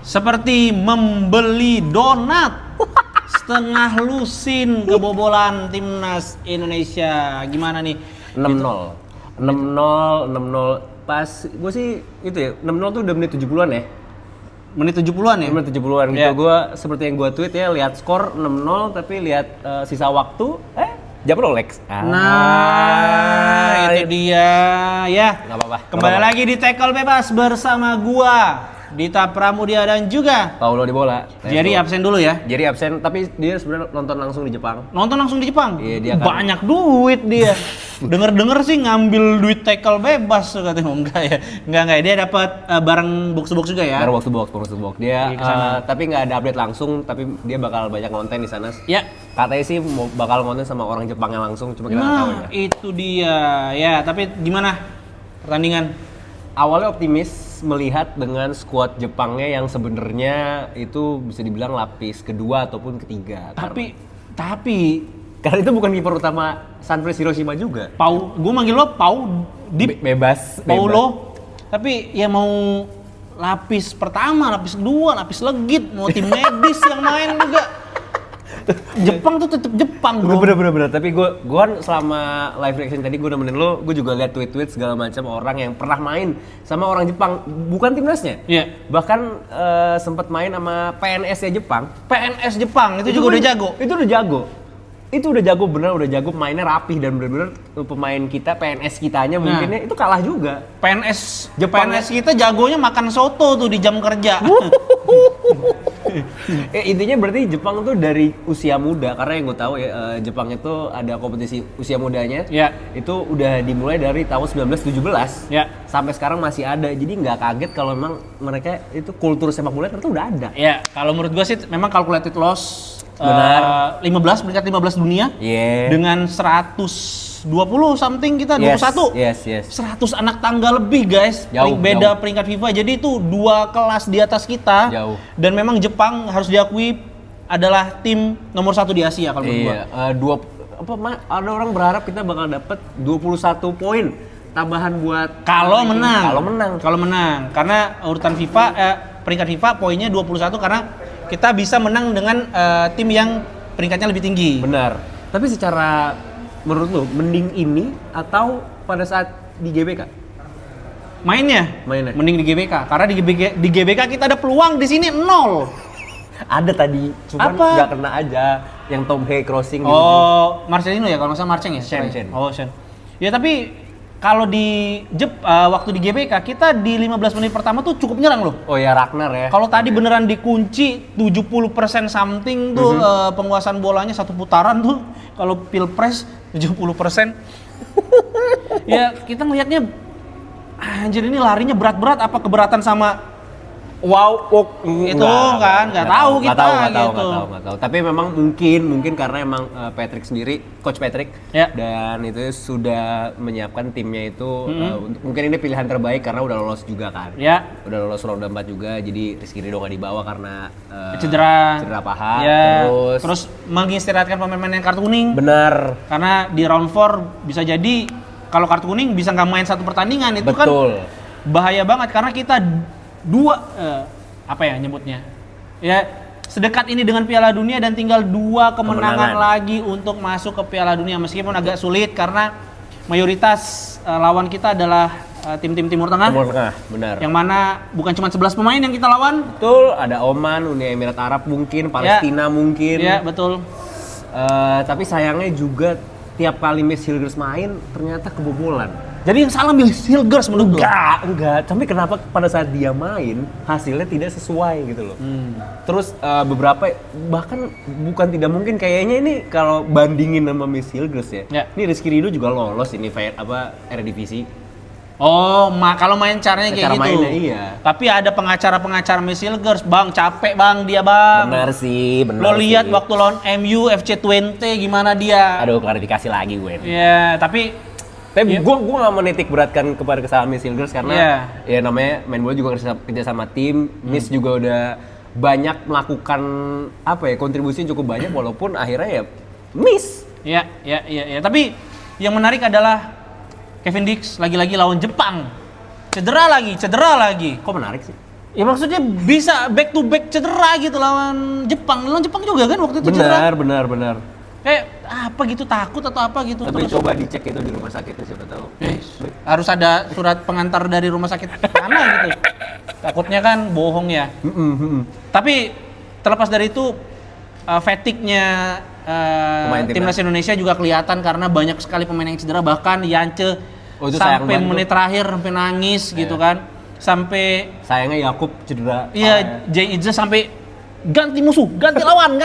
seperti membeli donat. Setengah lusin kebobolan timnas Indonesia. Gimana nih? 6-0. 6-0 pas gue sih itu ya 6-0 tuh udah menit 70-an ya. Menit 70-an ya? Menit 70-an gitu. Yeah. Gue seperti yang gue tweet ya, lihat skor 6-0 tapi lihat sisa waktu jam Rolex. Nah, itu dia ya. Nggak apa-apa. Kembali lagi di Tackle Bebas bersama gua Dita Pramudia dan juga Paulo di bola. Jerry absen dulu ya. Jerry absen tapi dia sebenarnya nonton langsung di Jepang. Nonton langsung di Jepang? Iya, dia kan. Banyak duit dia. Denger-denger sih ngambil duit tackle bebas katanya. Enggak ya. Enggak dia dapat barang box to box juga ya. Baru box to box. Dia Iya, tapi nggak ada update langsung, tapi dia bakal banyak konten di sana. Ya. Katanya sih bakal konten sama orang Jepangnya langsung, cuma kita nggak tahu ya. Itu dia. Ya, tapi gimana pertandingan? Awalnya optimis melihat dengan skuad Jepangnya yang sebenarnya itu bisa dibilang lapis kedua ataupun ketiga. Tapi Karena itu bukan kiper utama Sunrise Hiroshima juga. gue manggil lo Pau Dip Bebas. Paulo. Tapi ya mau lapis pertama, lapis kedua, lapis legit, mau tim medis yang main juga. Jepang tuh tetep Jepang, bro. Bener. Tapi gue kan selama live reaction tadi gue nemenin lo, gue juga lihat tweet-tweet segala macam orang yang pernah main sama orang Jepang, bukan timnasnya. Iya. Bahkan sempat main sama PNS-nya Jepang. PNS Jepang itu juga udah jago. Itu udah jago bener, udah jago, mainnya rapih dan bener-bener pemain kita, PNS kitanya mungkinnya itu kalah juga. PNS Jepang PNS kita jagonya makan soto tuh di jam kerja. Intinya berarti Jepang tuh dari usia muda, karena yang gue tahu ya Jepang itu ada kompetisi usia mudanya. Ya. Itu udah dimulai dari tahun 1917. Ya. Sampai sekarang masih ada. Jadi nggak kaget kalau memang mereka itu kultur sepak bola ternyata udah ada. Ya, kalau menurut gua sih memang calculated loss. Benar. peringkat 15 dunia. Yeah. Dengan 120 something kita 21. Yes. 100 anak tangga lebih, guys. Jauh, Beda peringkat FIFA. Jadi itu 2 kelas di atas kita. Jauh. Dan memang Jepang harus diakui adalah tim nomor 1 di Asia kalau menurut gua. Ada orang berharap kita bakal dapat 21 poin tambahan buat Kalau menang. Karena urutan FIFA peringkat FIFA poinnya 21 karena kita bisa menang dengan tim yang peringkatnya lebih tinggi. Benar. Tapi secara menurut lo mending ini atau pada saat di GBK? Mainnya. Mending di GBK karena di GBK kita ada peluang, di sini 0. Ada tadi, cuman nggak kena aja yang Tom Hay crossing. Oh, Marcelino ya kalau nggak salah, Marceng ya? Shen. Oh, Shen. Ya tapi kalau di waktu di GBK kita di 15 menit pertama tuh cukup nyerang loh. Oh ya, Ragnar ya. Kalau tadi beneran dikunci 70% something tuh penguasaan bolanya satu putaran tuh. Kalau Pilpres 70%. Ya kita ngelihatnya anjir ini larinya berat-berat, apa keberatan sama itu kan nggak tahu kita gitu. Nggak tahu. Tapi memang mungkin karena emang Patrick sendiri, Coach Patrick, dan itu sudah menyiapkan timnya itu mungkin ini pilihan terbaik karena udah lolos juga kan. Ya. Udah lolos ronde 4 juga, jadi Rizky Ridho nggak dibawa karena cedera paha. Ya. Terus mengistirahatkan pemain-pemain yang kartu kuning. Benar. Karena di round 4 bisa jadi kalau kartu kuning bisa nggak main satu pertandingan, itu Betul. Kan bahaya banget karena kita nyebutnya ya sedekat ini dengan Piala Dunia dan tinggal 2 kemenangan lagi untuk masuk ke Piala Dunia, meskipun agak sulit karena mayoritas lawan kita adalah tim-tim Timur Tengah, benar. yang mana bukan cuma 11 pemain yang kita lawan. Betul, ada Oman, Uni Emirat Arab mungkin, Palestina mungkin. Ya, betul. Tapi sayangnya juga tiap kali Miss Hilgers main ternyata kebobolan. Jadi yang salah Miss Hilgers menurut Enggak. Tapi kenapa pada saat dia main hasilnya tidak sesuai gitu loh. Terus beberapa bahkan bukan tidak mungkin kayaknya ini kalau bandingin sama Miss Hilgers ya. Ini Rizky Ridho juga lolos ini Eredivisie. Oh, kalau main caranya kayak gitu. Mainnya iya. Tapi ada pengacara Miss Hilgers, Bang, capek Bang dia, Bang. Benar sih. Lo lihat waktu lawan MU FC20 gimana dia. Aduh, klarifikasi lagi gue. Iya, tapi gue nggak menitik beratkan kepada kesalahan Miss Hilgers karena ya namanya main bola juga kerja sama tim. Miss juga udah banyak melakukan kontribusi cukup banyak walaupun akhirnya ya miss. Iya. Tapi yang menarik adalah Kevin Dix lagi-lagi lawan Jepang. Cedera lagi. Kok menarik sih? Ya maksudnya bisa back to back cedera gitu lawan Jepang. Lawan Jepang juga kan waktu itu cedera. Benar. Apa gitu, takut atau apa gitu. Tapi terus coba dicek itu di rumah sakit siapa tahu. harus ada surat pengantar dari rumah sakit mana gitu. Takutnya kan bohong ya. Tapi terlepas dari itu fatigue-nya timnas Indonesia juga kelihatan karena banyak sekali pemain yang cedera, bahkan Yance sampai menit terakhir sampai nangis gitu kan. Sampai sayangnya Yakub cedera. Iya, Jay Iza sampai ganti musuh, ganti lawan,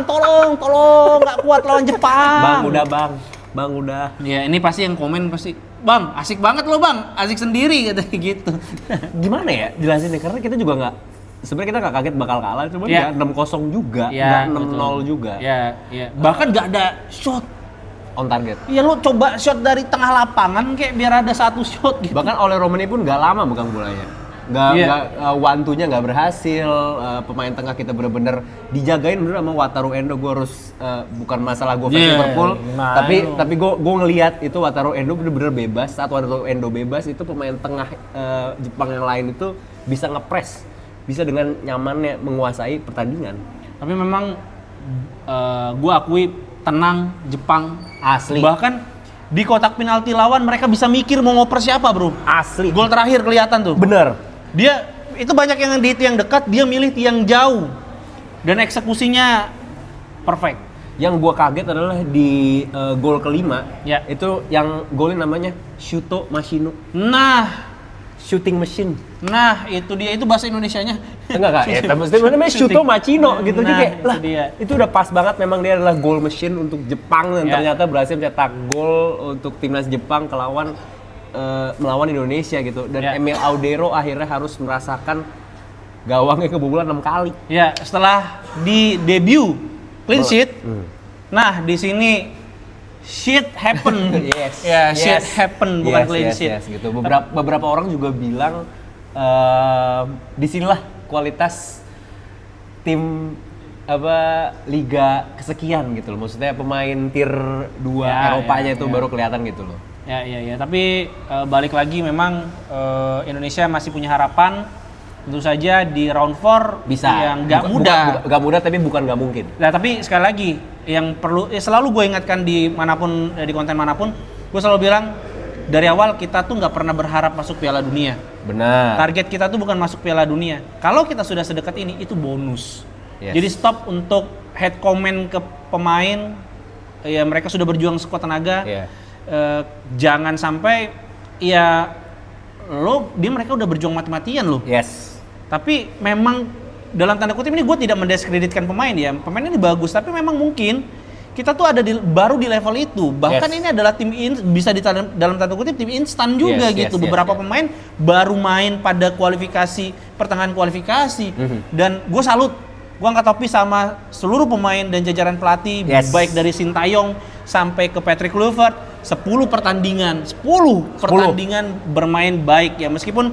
tolong nggak kuat lawan Jepang. Bang udah. Ya ini pasti yang komen pasti, Bang, asik banget lo Bang, asik sendiri katanya gitu. Gimana ya jelasinnya? Karena kita juga nggak, sebenarnya kita nggak kaget bakal kalah, cuman ya 6-0 juga, nggak 6-0 juga. Iya. Bahkan nggak ada shot on target. Iya, lo coba shot dari tengah lapangan kayak biar ada satu shot gitu. Bahkan oleh Romani pun nggak lama megang bolanya. One two-nya nggak berhasil, pemain tengah kita bener-bener dijagain bener sama Wataru Endo. Gue harus, bukan masalah gue fans Liverpool, tapi gue ngelihat itu Wataru Endo bener-bener bebas. Saat Wataru Endo bebas, itu pemain tengah Jepang yang lain itu bisa ngepres, bisa dengan nyamannya menguasai pertandingan. Tapi memang gue akui tenang Jepang asli. Bahkan di kotak penalti lawan mereka bisa mikir mau ngoper siapa, bro. Asli. Gol terakhir kelihatan tuh. Bener. Dia itu banyak yang di tiang dekat, dia milih tiang jauh dan eksekusinya perfect. Yang gua kaget adalah di gol kelima, ya. Itu yang golnya namanya Shuto Machino. Nah, shooting machine. Nah, itu dia, itu bahasa Indonesianya. Enggak, ya namanya Shuto Machino gitu. Nah, kayak lah, itu udah pas banget, memang dia adalah goal machine untuk Jepang dan ternyata berhasil mencetak gol untuk timnas Jepang melawan Indonesia gitu. Dan Emil Audero akhirnya harus merasakan gawangnya kebobolan 6 kali. Ya, setelah di debut clean sheet. Nah, di sini shit happen. Shit happen bukan clean sheet. Gitu. Beberapa orang juga bilang disinilah kualitas tim liga kesekian gitu loh. Maksudnya pemain tier 2 Eropanya itu baru kelihatan gitu loh. Ya. Tapi balik lagi memang Indonesia masih punya harapan. Tentu saja di round 4 bisa. Yang nggak mudah. Nggak mudah tapi bukan nggak mungkin. Nah tapi sekali lagi yang perlu selalu gue ingatkan di manapun, di konten manapun, gue selalu bilang dari awal kita tuh nggak pernah berharap masuk Piala Dunia. Benar. Target kita tuh bukan masuk Piala Dunia. Kalau kita sudah sedekat ini itu bonus. Jadi stop untuk head comment ke pemain. Ya mereka sudah berjuang sekuat tenaga. Jangan sampai mereka udah berjuang mati-matian loh. Tapi memang dalam tanda kutip ini gue tidak mendiskreditkan pemain ya. Pemain ini bagus, tapi memang mungkin kita tuh ada baru di level itu. Bahkan ini adalah tim bisa dalam tanda kutip tim instan juga gitu. Beberapa pemain baru main pada pertengahan kualifikasi. Dan gue salut. Gue angkat topi sama seluruh pemain dan jajaran pelatih, baik dari Sintayong sampai ke Patrick Kluivert. 10 pertandingan bermain baik ya, meskipun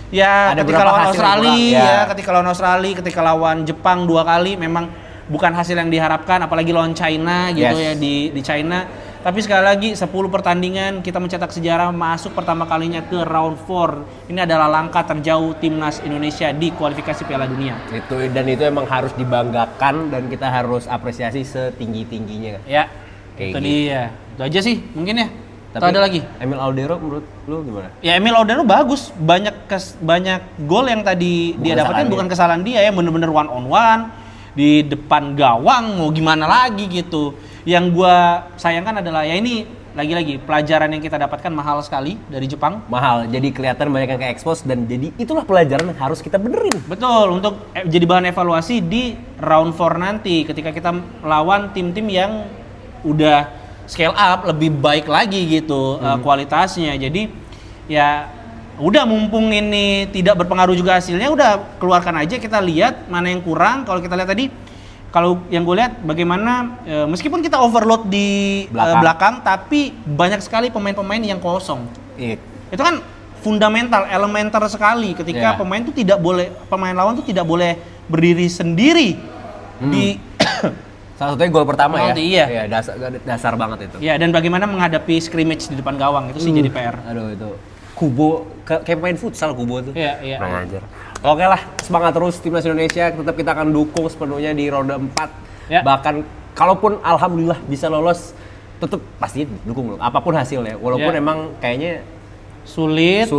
ya ada ketika lawan Australia, ketika lawan Jepang 2 kali memang bukan hasil yang diharapkan, apalagi lawan China gitu ya di China. Tapi sekali lagi 10 pertandingan kita mencetak sejarah masuk pertama kalinya ke round 4. Ini adalah langkah terjauh timnas Indonesia di kualifikasi Piala Dunia. Itu emang harus dibanggakan dan kita harus apresiasi setinggi-tingginya. Ya. Itu dia. Itu aja sih mungkin ya. Tapi ada lagi. Emil Audero menurut lu gimana? Ya Emil Audero bagus. Banyak gol yang tadi dia dapatkan bukan kesalahan dia ya, bener-bener one on one di depan gawang, mau gimana lagi gitu. Yang gua sayangkan adalah ya ini lagi-lagi pelajaran yang kita dapatkan mahal sekali dari Jepang. Mahal. Jadi kelihatan banyak yang ke-expose dan jadi itulah pelajaran yang harus kita benerin. Betul, untuk jadi bahan evaluasi di round 4 nanti ketika kita melawan tim-tim yang udah scale up lebih baik lagi gitu kualitasnya. Jadi ya udah, mumpung ini tidak berpengaruh juga hasilnya, udah keluarkan aja, kita lihat mana yang kurang. Kalau kita lihat tadi, kalau yang gue lihat bagaimana meskipun kita overload di belakang tapi banyak sekali pemain-pemain yang kosong. Itu kan fundamental, elementer sekali ketika pemain lawan tuh tidak boleh berdiri sendiri di salah satunya gol pertama ya. Iya, dasar banget itu. Ya, dan bagaimana menghadapi scrimmage di depan gawang itu sih jadi PR. Aduh, itu Kubo kayak main futsal Kubo tuh. Iya. Kurang ajar. Oke lah, semangat terus timnas Indonesia. Tetap kita akan dukung sepenuhnya di ronde 4. Ya. Bahkan kalaupun alhamdulillah bisa lolos, tetap pasti dukung loh. Apapun hasilnya. Walaupun emang kayaknya sulit,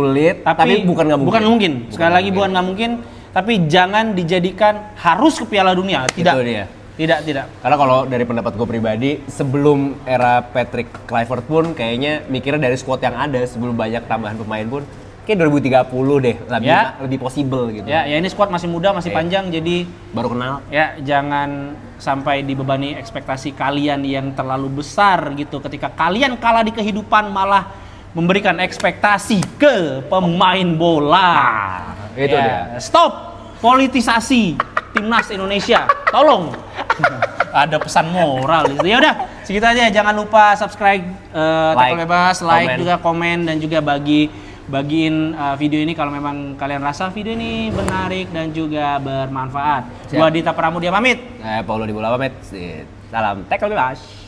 tapi bukan nggak mungkin. Bukan mungkin. Sekali lagi bukan nggak mungkin. Tapi jangan dijadikan harus ke Piala Dunia. Tidak. Itu dia. Tidak. Karena kalau dari pendapat gue pribadi, sebelum era Patrick Kluivert pun kayaknya mikirnya dari squad yang ada sebelum banyak tambahan pemain pun kayak 2030 deh lebih possible gitu. Ya ini squad masih muda, masih panjang, jadi baru kenal. Ya jangan sampai dibebani ekspektasi kalian yang terlalu besar gitu. Ketika kalian kalah di kehidupan malah memberikan ekspektasi ke pemain bola. Itu dia. Stop politisasi timnas Indonesia. Tolong. Ada pesan moral gitu. Ya udah, segitu aja. Jangan lupa subscribe, Tackle Bebas, like, juga komen dan juga bagiin video ini kalau memang kalian rasa video ini menarik dan juga bermanfaat. Gua Dita Pramudia pamit. Paulo Di Bola pamit. Salam Tackle Bebas.